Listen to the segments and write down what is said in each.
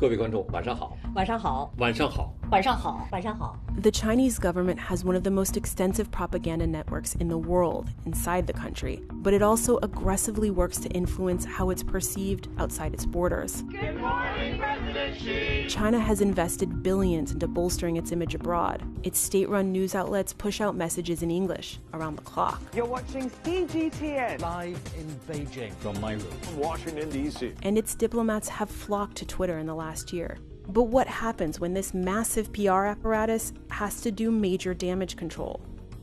各位观众，晚上好。晚上好。晚上好。晚上好。晚上好。 The Chinese government has one of the most extensive propaganda networks in the world inside the country, but it also aggressively works to influence how it's perceived outside its borders. Good morning, President Xi! China has invested billions into bolstering its image abroad. Its state-run news outlets push out messages in English around the clock. You're watching CGTN live in Beijing from my room, Washington, D.C. And its diplomats have flocked to Twitter in the last year. But what happens when this massive PR apparatus has to do major damage control?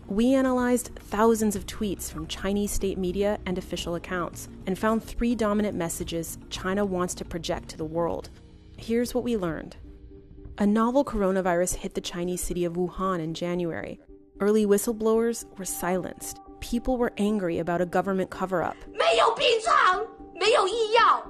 We analyzed thousands of tweets from Chinese state media and official accounts and found 3 dominant messages China wants to project to the world. Here's what we learned. A novel coronavirus hit the Chinese city of Wuhan in January. Early whistleblowers were silenced. People were angry about a government cover-up. 没有病床，没有医药。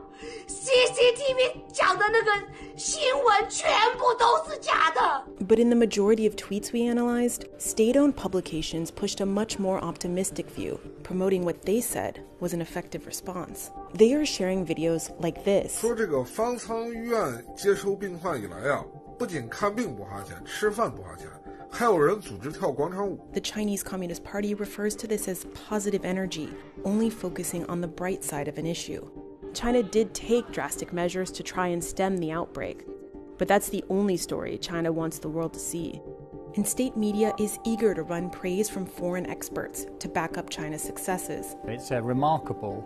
CCTV 讲的那个新闻全部都是假的。 But in the majority of tweets we analyzed, state-owned publications pushed a much more optimistic view, promoting what they said was an effective response. They are sharing videos like this. 说这个方舱医院接收病患以来啊，不仅看病不花钱，吃饭不花钱，还有人组织跳广场舞。 The Chinese Communist Party refers to this as positive energy, only focusing on the bright side of an issue. China did take drastic measures to try and stem the outbreak, but that's the only story China wants the world to see. And state media is eager to run praise from foreign experts to back up China's successes. It's a remarkable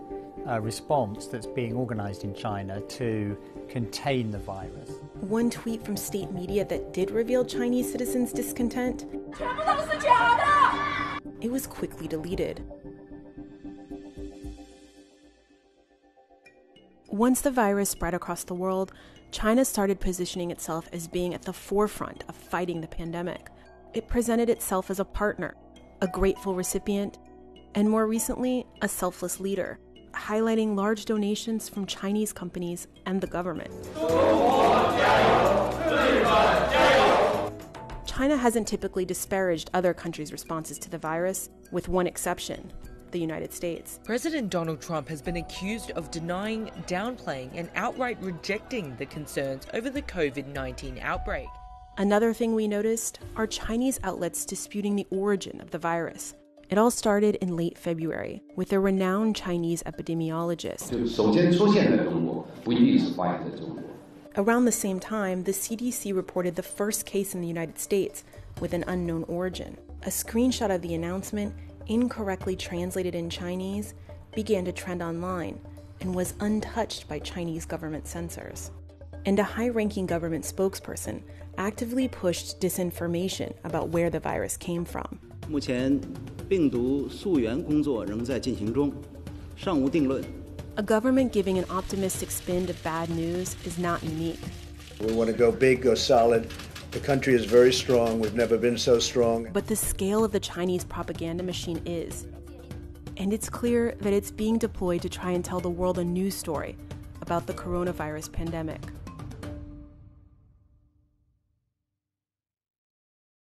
response that's being organized in China to contain the virus. One tweet from state media that did reveal Chinese citizens' discontent, 全部都是假的。 it was quickly deleted. Once the virus spread across the world, China started positioning itself as being at the forefront of fighting the pandemic. It presented itself as a partner, a grateful recipient, and more recently, a selfless leader, highlighting large donations from Chinese companies and the government. China hasn't typically disparaged other countries' responses to the virus, with one exception: the United States. President Donald Trump has been accused of denying, downplaying, and outright rejecting the concerns over the COVID-19 outbreak. Another thing we noticed are Chinese outlets disputing the origin of the virus. It all started in late February with a renowned Chinese epidemiologist. Around the same time, the CDC reported the first case in the United States with an unknown origin. A screenshot of the announcement, incorrectly translated in Chinese, began to trend online and was untouched by Chinese government censors. And a high-ranking government spokesperson actively pushed disinformation about where the virus came from. 目前病毒溯源工作仍在进行中，尚无定论。 A government giving an optimistic spin to bad news is not unique. We want to go big, go solid. The country is very strong. We've never been so strong. But the scale of the Chinese propaganda machine is. And it's clear that it's being deployed to try and tell the world a news story about the coronavirus pandemic.